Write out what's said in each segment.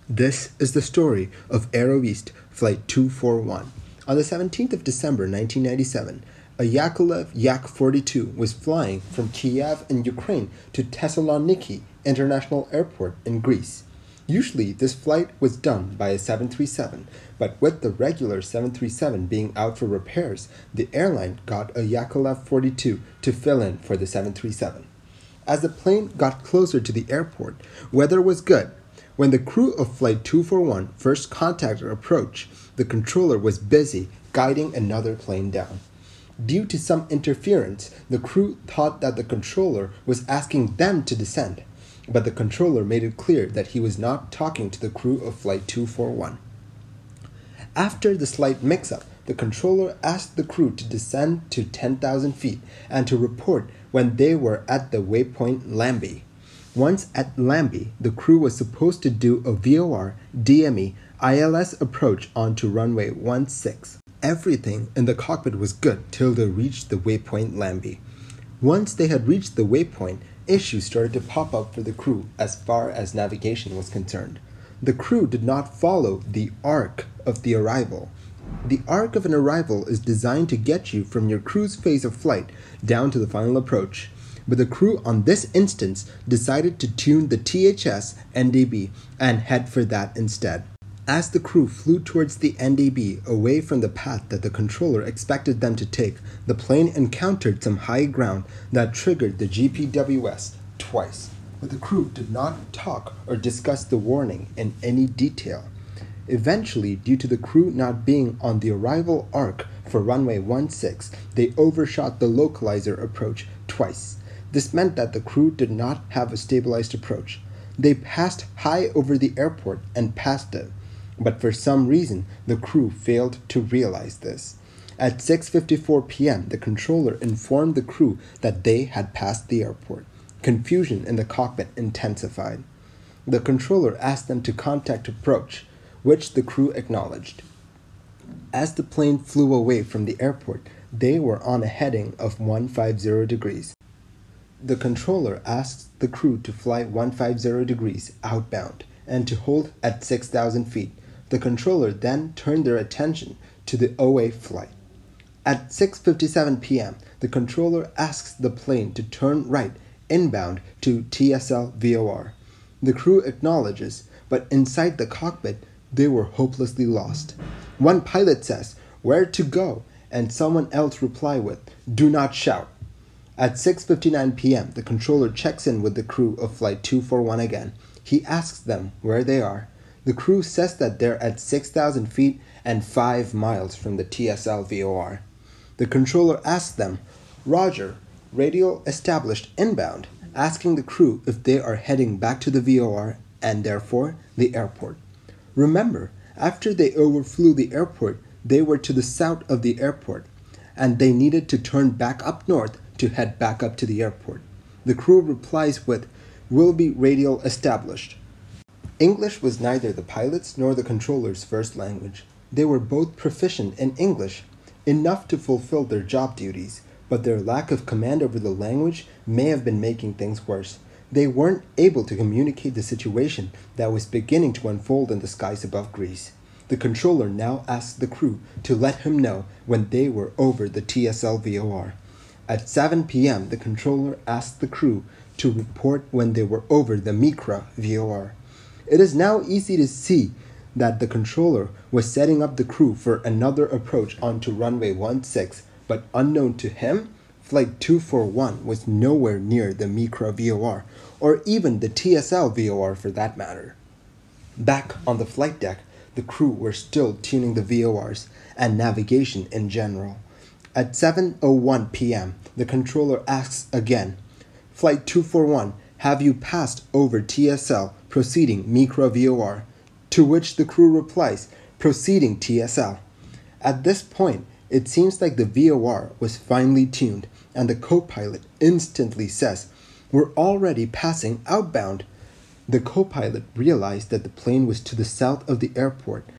This is the story of Aerosvit Flight 241. On the 17th of December 1997, a Yakolev Yak-42 was flying from Kiev in Ukraine to Thessaloniki International Airport in Greece. Usually, this flight was done by a 737, but with the regular 737 being out for repairs, the airline got a Yakolev 42 to fill in for the 737. As the plane got closer to the airport, weather was good. When the crew of Flight 241 first contacted approach, the controller was busy guiding another plane down. Due to some interference, the crew thought that the controller was asking them to descend, but the controller made it clear that he was not talking to the crew of Flight 241. After the slight mix-up, the controller asked the crew to descend to 10,000 feet and to report when they were at the waypoint lambi. Once at lambi, the crew was supposed to do a VOR-DME-ILS approach onto runway 16. Everything in the cockpit was good till they reached the waypoint lambi. Once they had reached the waypoint, issues started to pop up for the crew as far as navigation was concerned. The crew did not follow the arc of the arrival. The arc of an arrival is designed to get you from your cruise phase of flight down to the final approach. But the crew on this instance decided to tune the THS NDB and head for that instead. As the crew flew towards the NDB away from the path that the controller expected them to take, the plane encountered some high ground that triggered the GPWS twice. But the crew did not talk or discuss the warning in any detail. Eventually, due to the crew not being on the arrival arc for runway 16, they overshot the localizer approach twice. This meant that the crew did not have a stabilized approach. They passed high over the airport and passed it, but for some reason the crew failed to realize this. At 6:54 p.m., the controller informed the crew that they had passed the airport. Confusion in the cockpit intensified. The controller asked them to contact approach, which the crew acknowledged. As the plane flew away from the airport, they were on a heading of 150 degrees. The controller asked the crew to fly 150 degrees outbound and to hold at 6,000 feet. The controller then turned their attention to the OA flight. At 6:57 p.m., the controller asks the plane to turn right inbound to TSL VOR. The crew acknowledges, but inside the cockpit, they were hopelessly lost. One pilot says, "Where to go?" and someone else replies with, "Do not shout." At 6:59 p.m., the controller checks in with the crew of Flight 241 again. He asks them where they are. The crew says that they're at 6,000 feet and 5 miles from the TSL VOR. The controller asks them, "Roger, radio established inbound," asking the crew if they are heading back to the VOR and therefore the airport. Remember, after they overflew the airport, they were to the south of the airport, and they needed to turn back up north to head back up to the airport. The crew replies with, "Will be radio established." English was neither the pilot's nor the controller's first language. They were both proficient in English, enough to fulfill their job duties, but their lack of command over the language may have been making things worse. They weren't able to communicate the situation that was beginning to unfold in the skies above Greece. The controller now asked the crew to let him know when they were over the TSL VOR. At 7 p.m., the controller asked the crew to report when they were over the micro VOR. It is now easy to see that the controller was setting up the crew for another approach onto runway 16, but unknown to him, Flight 241 was nowhere near the micro VOR, or even the TSL VOR for that matter. Back on the flight deck, the crew were still tuning the VORs and navigation in general. At 7:01 p.m., the controller asks again, "Flight 241, have you passed over TSL proceeding micro VOR?" To which the crew replies, "Proceeding TSL." At this point, it seems like the VOR was finally tuned, and the co-pilot instantly says, "We're already passing outbound." The co-pilot realized that the plane was to the south of the airport.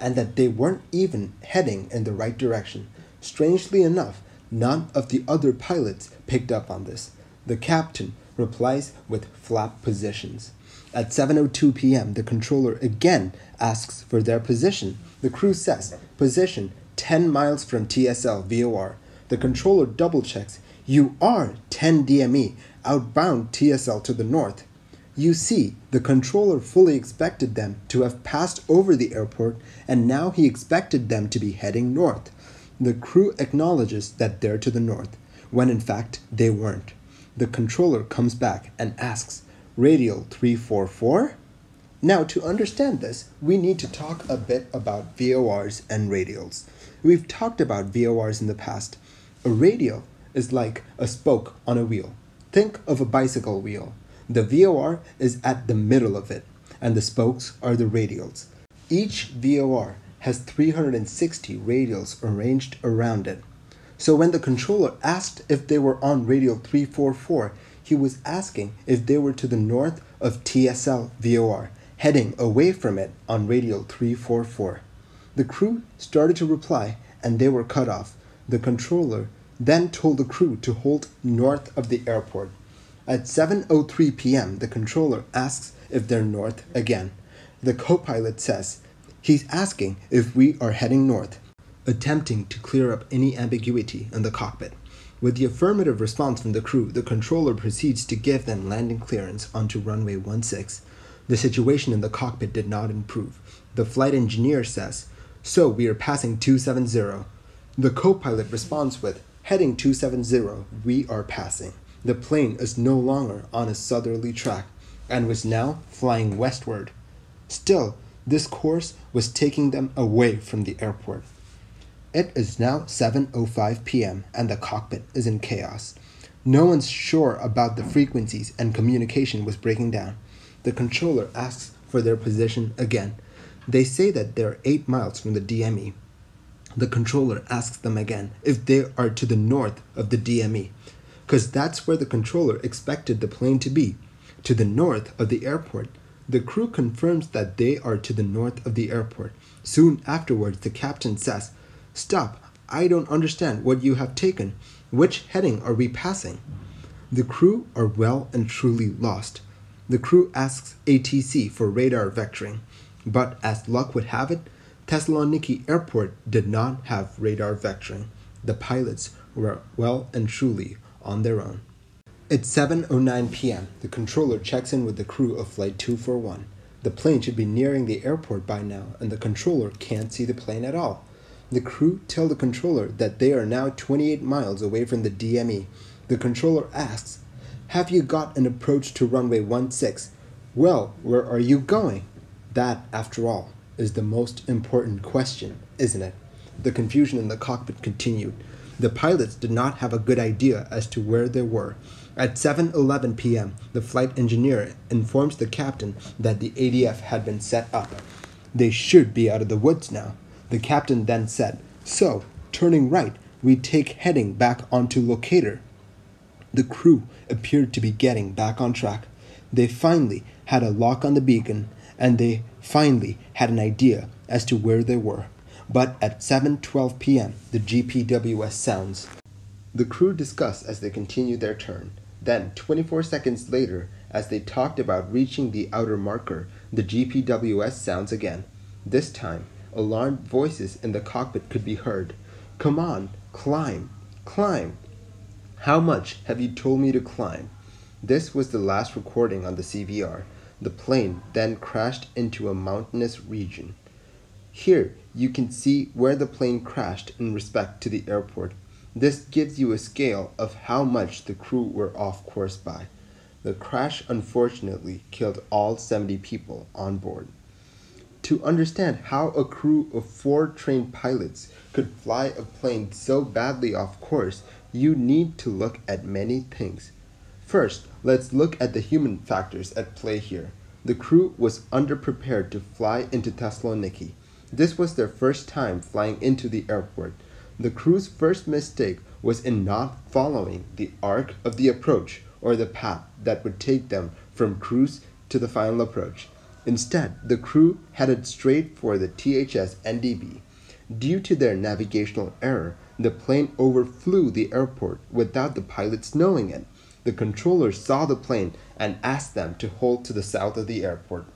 And that they weren't even heading in the right direction. Strangely enough, none of the other pilots picked up on this. The captain replies with flap positions. At 7:02 p.m., the controller again asks for their position. The crew says, position 10 miles from TSL VOR. The controller double checks, you are 10 DME, outbound TSL to the north. You see, the controller fully expected them to have passed over the airport, and now he expected them to be heading north. The crew acknowledges that they're to the north, when in fact they weren't. The controller comes back and asks, radial 344? Now, to understand this, we need to talk a bit about VORs and radials. We've talked about VORs in the past. A radial is like a spoke on a wheel. Think of a bicycle wheel. The VOR is at the middle of it, and the spokes are the radials. Each VOR has 360 radials arranged around it. So when the controller asked if they were on radial 344, he was asking if they were to the north of TSL VOR, heading away from it on radial 344. The crew started to reply, and they were cut off. The controller then told the crew to hold north of the airport. At 7:03 p.m., the controller asks if they're north again. The co-pilot says he's asking if we are heading north, attempting to clear up any ambiguity in the cockpit. With the affirmative response from the crew, the controller proceeds to give them landing clearance onto runway 16. The situation in the cockpit did not improve. The flight engineer says, so we are passing 270. The co-pilot responds with, heading 270, we are passing. The plane is no longer on a southerly track and was now flying westward. Still, this course was taking them away from the airport. It is now 7:05 p.m. and the cockpit is in chaos. No one's sure about the frequencies and communication was breaking down. The controller asks for their position again. They say that they're 8 miles from the DME. The controller asks them again if they are to the north of the DME, because that's where the controller expected the plane to be, to the north of the airport. The crew confirms that they are to the north of the airport. Soon afterwards, the captain says, stop, I don't understand what you have taken. Which heading are we passing? The crew are well and truly lost. The crew asks ATC for radar vectoring, but as luck would have it, Thessaloniki Airport did not have radar vectoring. The pilots were well and truly on their own. It's 7:09 p.m. The controller checks in with the crew of Flight 241. The plane should be nearing the airport by now, and the controller can't see the plane at all. The crew tell the controller that they are now 28 miles away from the DME. The controller asks, have you got an approach to runway 16? Well, where are you going? That, after all, is the most important question, isn't it? The confusion in the cockpit continued. The pilots did not have a good idea as to where they were. At 7:11 p.m., the flight engineer informs the captain that the ADF had been set up. They should be out of the woods now. The captain then said, so, turning right, we take heading back onto locator. The crew appeared to be getting back on track. They finally had a lock on the beacon, and they finally had an idea as to where they were. But at 7:12 p.m., the GPWS sounds. The crew discuss as they continue their turn. Then, 24 seconds later, as they talked about reaching the outer marker, the GPWS sounds again. This time, alarmed voices in the cockpit could be heard. Come on, climb, climb. How much have you told me to climb? This was the last recording on the CVR. The plane then crashed into a mountainous region. Here, you can see where the plane crashed in respect to the airport. This gives you a scale of how much the crew were off course by. The crash unfortunately killed all 70 people on board. To understand how a crew of 4 trained pilots could fly a plane so badly off course, you need to look at many things. First, let's look at the human factors at play here. The crew was underprepared to fly into Thessaloniki. This was their first time flying into the airport. The crew's first mistake was in not following the arc of the approach or the path that would take them from cruise to the final approach. Instead, the crew headed straight for the THS NDB. Due to their navigational error, the plane overflew the airport without the pilots knowing it. The controller saw the plane and asked them to hold to the south of the airport.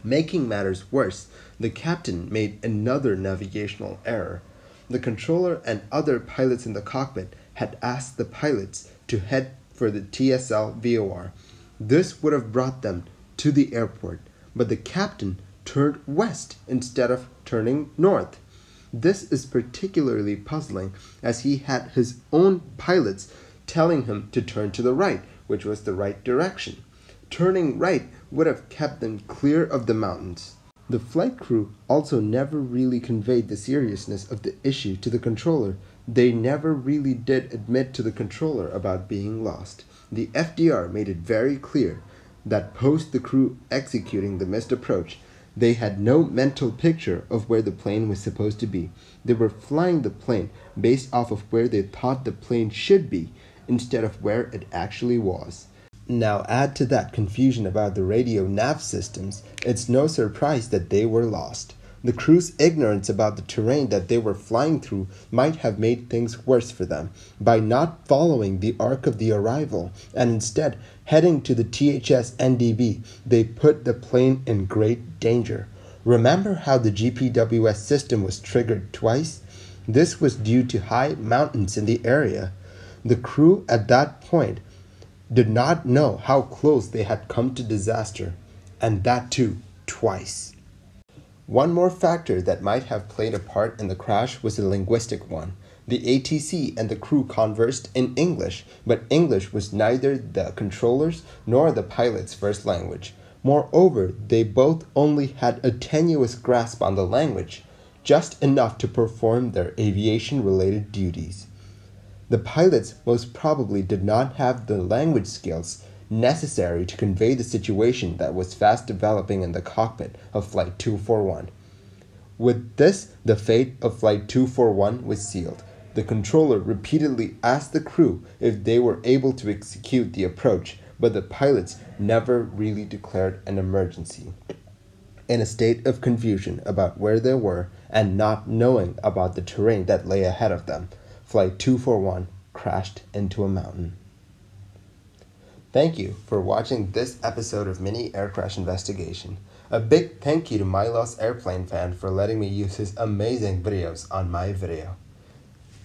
Making matters worse, the captain made another navigational error. The controller and other pilots in the cockpit had asked the pilots to head for the TSL VOR. This would have brought them to the airport, but the captain turned west instead of turning north. This is particularly puzzling as he had his own pilots telling him to turn to the right, which was the right direction. Turning right would have kept them clear of the mountains. The flight crew also never really conveyed the seriousness of the issue to the controller. They never really did admit to the controller about being lost. The FDR made it very clear that post the crew executing the missed approach, they had no mental picture of where the plane was supposed to be. They were flying the plane based off of where they thought the plane should be instead of where it actually was. Now add to that confusion about the radio nav systems, it's no surprise that they were lost. The crew's ignorance about the terrain that they were flying through might have made things worse for them. By not following the arc of the arrival and instead heading to the THS NDB, they put the plane in great danger. Remember how the GPWS system was triggered twice? This was due to high mountains in the area. The crew at that point did not know how close they had come to disaster, and that too, twice. One more factor that might have played a part in the crash was a linguistic one. The ATC and the crew conversed in English, but English was neither the controller's nor the pilot's first language. Moreover, they both only had a tenuous grasp on the language, just enough to perform their aviation-related duties. The pilots most probably did not have the language skills necessary to convey the situation that was fast developing in the cockpit of Flight 241. With this, the fate of Flight 241 was sealed. The controller repeatedly asked the crew if they were able to execute the approach, but the pilots never really declared an emergency. In a state of confusion about where they were and not knowing about the terrain that lay ahead of them, Flight 241 crashed into a mountain. Thank you for watching this episode of Mini Air Crash Investigation. A big thank you to Milos Airplane Fan for letting me use his amazing videos on my video.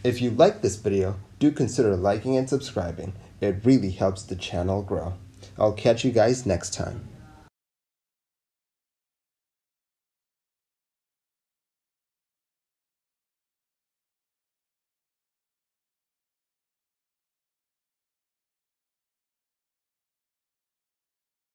If you like this video, do consider liking and subscribing. It really helps the channel grow. I'll catch you guys next time.